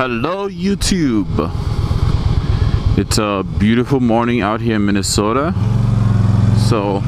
Hello YouTube. It's a beautiful morning out here in Minnesota. So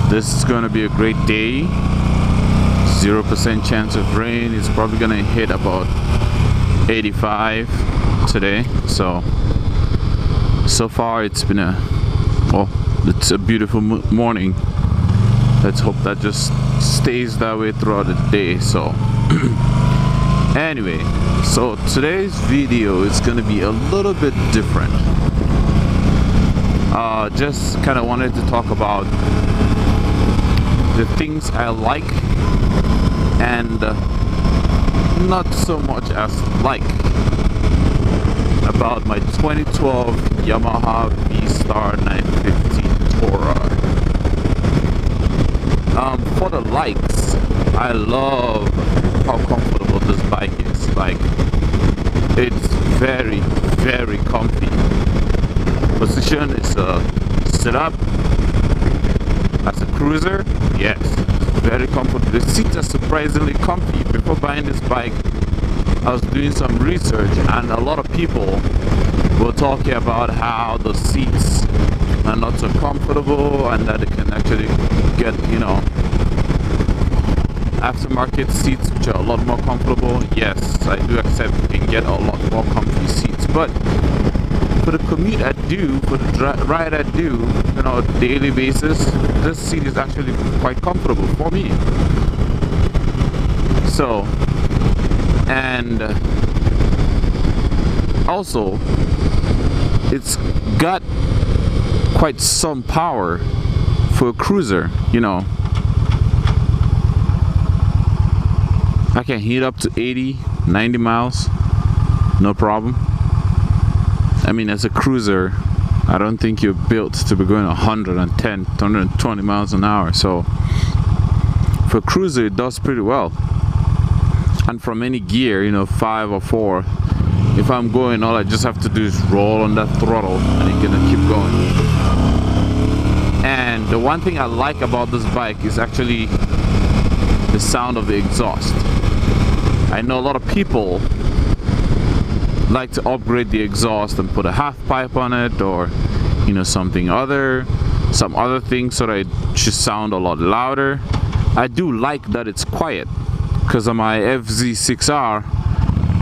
this is going to be a great day. 0% chance of rain. It's probably going to hit about 85 today. So far it's been it's a beautiful morning. Let's hope that just stays that way throughout the day. So anyway, so today's video is going to be a little bit different. Just kind of wanted to talk about the things I like and not so much as like about my 2012 Yamaha V-Star 950 Tourer. For the likes, I love how comfortable this bike is. Like, it's very, very comfy. Position is sit up as a cruiser. Yes, very comfortable. The seats are surprisingly comfy. Before buying this bike, I was doing some research, and a lot of people were talking about how the seats are not so comfortable and that it can actually get, aftermarket seats which are a lot more comfortable. Yes, I do accept you can get a lot more comfy seats, but for the commute I do, for the ride I do, on a daily basis, this seat is actually quite comfortable for me. So, and also it's got quite some power for a cruiser. I can heat up to 80, 90 miles, no problem. I mean, as a cruiser, I don't think you're built to be going 110, 120 miles an hour. So for a cruiser, it does pretty well. And from any gear, 5 or 4, if I'm going, all I just have to do is roll on that throttle and it's gonna keep going. And the one thing I like about this bike is actually the sound of the exhaust. I know a lot of people like to upgrade the exhaust and put a half pipe on it, or some other things so that it should sound a lot louder. I do like that it's quiet, because on my FZ6R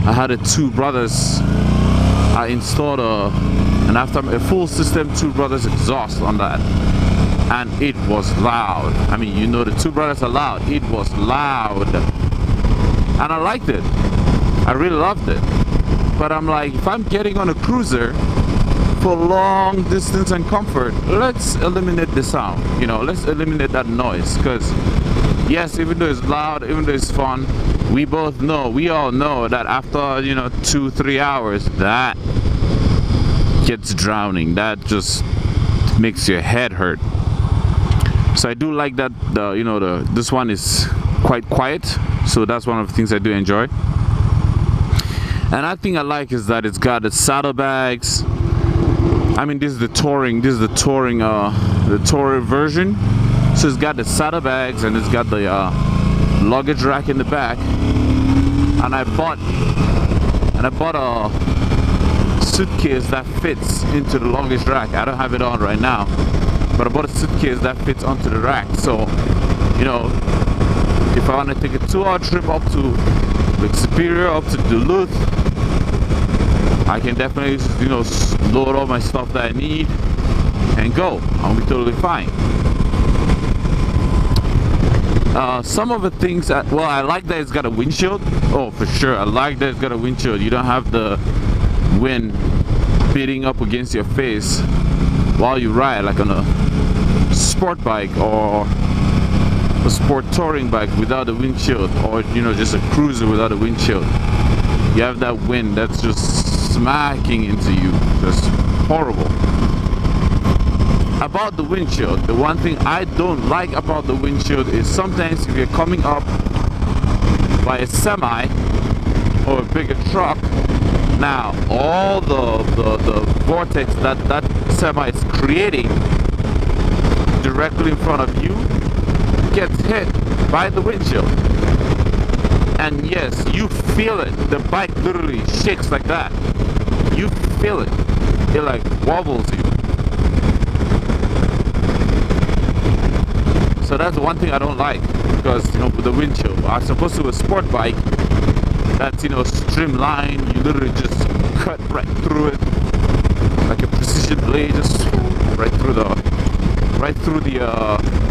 I had a Two Brothers. I installed a full system Two Brothers exhaust on that, and it was loud. I mean, the Two Brothers are loud. It was loud, and I liked it. I really loved it. But I'm like, if I'm getting on a cruiser for long distance and comfort, let's eliminate the sound. Let's eliminate that noise. Because yes, even though it's loud, even though it's fun, we all know that after 2-3 hours, that gets drowning. That just makes your head hurt. So I do like that this one is quite quiet. So that's one of the things I do enjoy. Another thing I like is that it's got the saddlebags. I mean, this is the touring version. So it's got the saddlebags and it's got the luggage rack in the back. And I bought a suitcase that fits into the luggage rack. I don't have it on right now, but I bought a suitcase that fits onto the rack. So, if I want to take a 2-hour trip up to Lake Superior, up to Duluth, I can definitely load all my stuff that I need and go. I'll be totally fine. Some of the things I like that it's got a windshield. Oh, for sure, I like that it's got a windshield. You don't have the wind beating up against your face while you ride, like on a sport bike or a sport touring bike without a windshield, or just a cruiser without a windshield. You have that wind that's just smacking into you, just horrible. About the windshield, the one thing I don't like about the windshield is sometimes if you're coming up by a semi or a bigger truck, now all the vortex that semi is creating directly in front of you gets hit by the windshield. And yes, you feel it. The bike literally shakes like that. You feel it. It like wobbles you. So that's one thing I don't like, because you know, with the windshield, as opposed to a sport bike that's, you know, streamlined, you literally just cut right through it like a precision blade, just right through the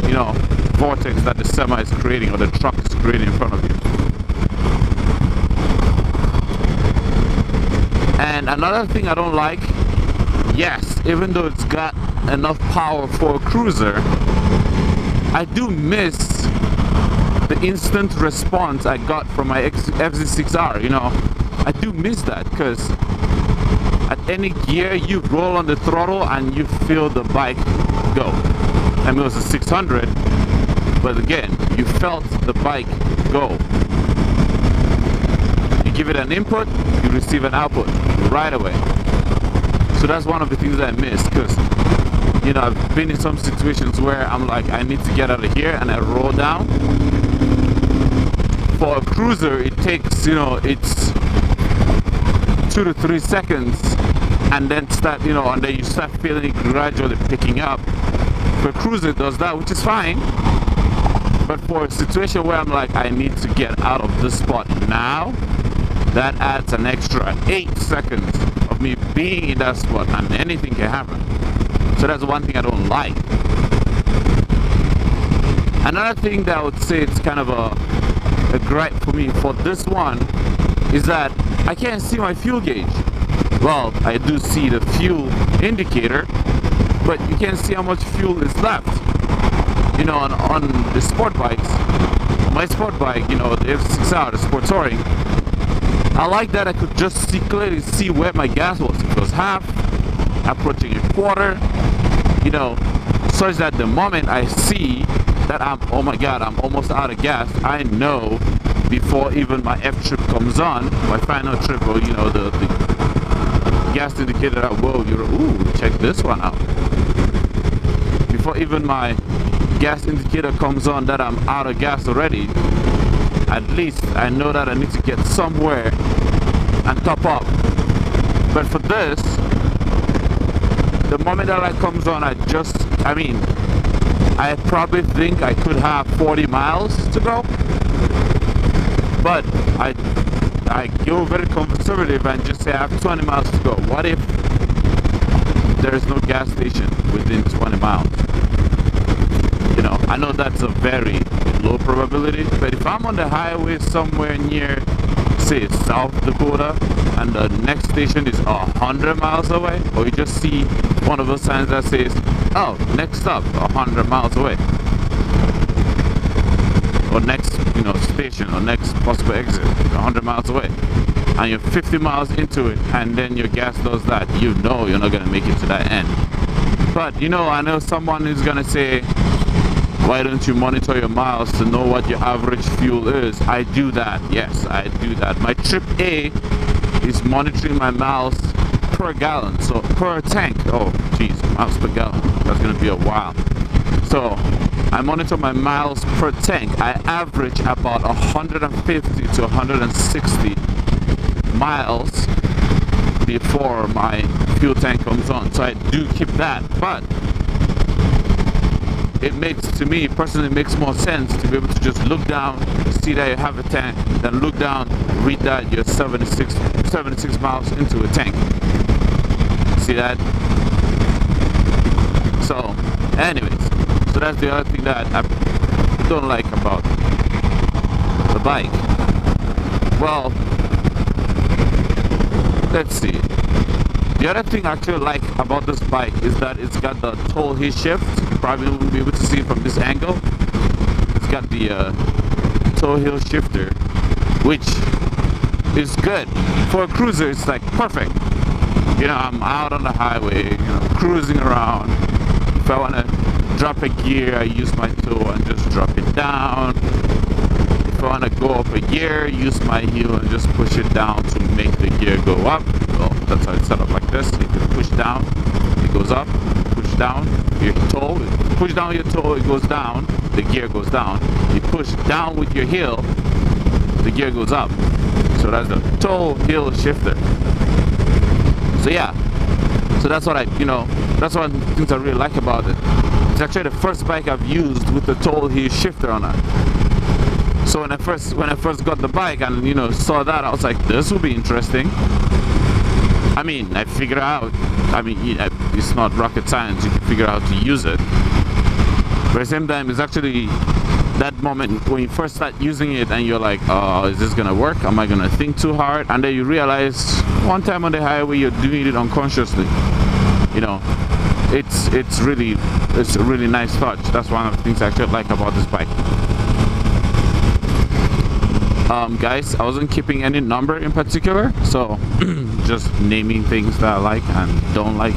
you know, vortex that the semi is creating, or the truck is creating in front of you. And another thing I don't like, yes, even though it's got enough power for a cruiser, I do miss the instant response I got from my FZ6R. You know, I do miss that, because at any gear you roll on the throttle and you feel the bike go. I mean, it was a 600, but again, you felt the bike go. You give it an input, you receive an output right away. So that's one of the things that I miss, because you know, I've been in some situations where I'm like, I need to get out of here, and I roll down. For a cruiser, it takes, you know, it's 2 to 3 seconds, and then start, you know, and then you start feeling it gradually picking up. For a cruiser, it does that, which is fine. But for a situation where I'm like, I need to get out of this spot now, that adds an extra 8 seconds of me being in that spot, and anything can happen. So that's one thing I don't like. Another thing that I would say it's kind of a gripe for me for this one is that I can't see my fuel gauge. Well, I do see the fuel indicator, but you can't see how much fuel is left. You know, on the sport bikes, my sport bike, you know, the FZ6R, the Sport Touring, I like that I could just clearly see where my gas was. It was half, approaching a quarter, you know, such that the moment I see that oh my god, I'm almost out of gas, I know before even my F trip comes on, my final trip, or you know, the gas indicator that, whoa, check this one out. Before even my gas indicator comes on that I'm out of gas already, at least I know that I need to get somewhere and top up. But for this, the moment that light comes on, I probably think I could have 40 miles to go, but I go very conservative and just say I have 20 miles to go. What if there is no gas station within 20 miles? You know, I know that's a very low probability, but if I'm on the highway somewhere near, say, South Dakota, and the next station is 100 miles away, or you just see one of those signs that says, oh, next stop 100 miles away, or next, you know, station, or next possible exit 100 miles away, and you're 50 miles into it, and then your gas does that, you know you're not going to make it to that end. But you know, I know someone is going to say, why don't you monitor your miles to know what your average fuel is? I do that, yes, I do that. My Trip A is monitoring my miles per gallon, so per tank. Oh geez, miles per gallon, that's gonna be a while. So I monitor my miles per tank. I average about 150 to 160 miles before my fuel tank comes on, so I do keep that. But it makes, to me personally, makes more sense to be able to just look down, see that you have a tank, then look down, read that you're 76 miles into a tank. See that? So anyways, so that's the other thing that I don't like about the bike. Well, let's see. The other thing I actually like about this bike is that it's got the toll hill shift. You probably won't be able to see it from this angle. It's got the toll hill shifter, which is good. For a cruiser, it's like perfect. You know, I'm out on the highway, you know, cruising around. If I want to drop a gear, I use my toe and just drop it down. If I want to go up a gear, use my heel and just push it down to make the gear go up. Well, that's how it's set up, like this. If you push down, it goes up. Push down your toe. Push down your toe, it goes down. The gear goes down. You push down with your heel the gear goes up. So that's the toe heel shifter. So yeah, so that's what that's one of the things I really like about it. It's actually the first bike I've used with the toe heel shifter on it. So when I first got the bike and saw that, I was like, this will be interesting. I mean, I figured out, it's not rocket science, you can figure out to use it. But at the same time, it's actually that moment when you first start using it and you're like, oh, is this gonna work? Am I gonna think too hard? And then you realize one time on the highway you're doing it unconsciously. It's a really nice touch. That's one of the things I actually like about this bike. Guys, I wasn't keeping any number in particular, so just naming things that I like and don't like.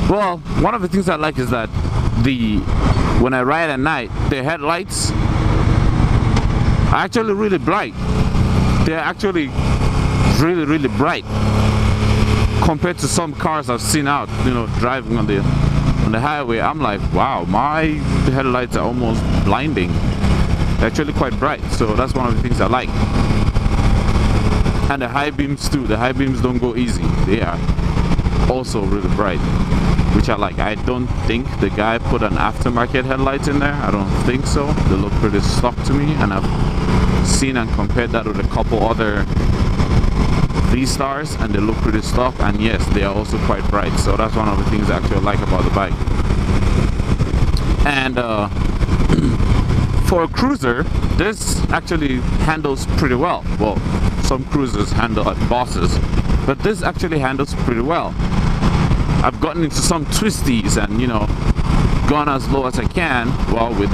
Well, one of the things I like is that when I ride at night, the headlights are actually really bright. They're actually really, really bright compared to some cars I've seen out, driving on the highway. I'm like, wow, my headlights are almost blinding. They're actually quite bright, so that's one of the things I like. And the high beams too. The high beams don't go easy. They are also really bright, which I like. I don't think the guy put an aftermarket headlights in there. I don't think so. They look pretty stock to me, and I've seen and compared that with a couple other V-Stars, and they look pretty stock, and yes, they are also quite bright. So that's one of the things I actually like about the bike. And for a cruiser, this actually handles pretty well. Well, some cruisers handle like bosses, but this actually handles pretty well. I've gotten into some twisties and gone as low as I can, well, with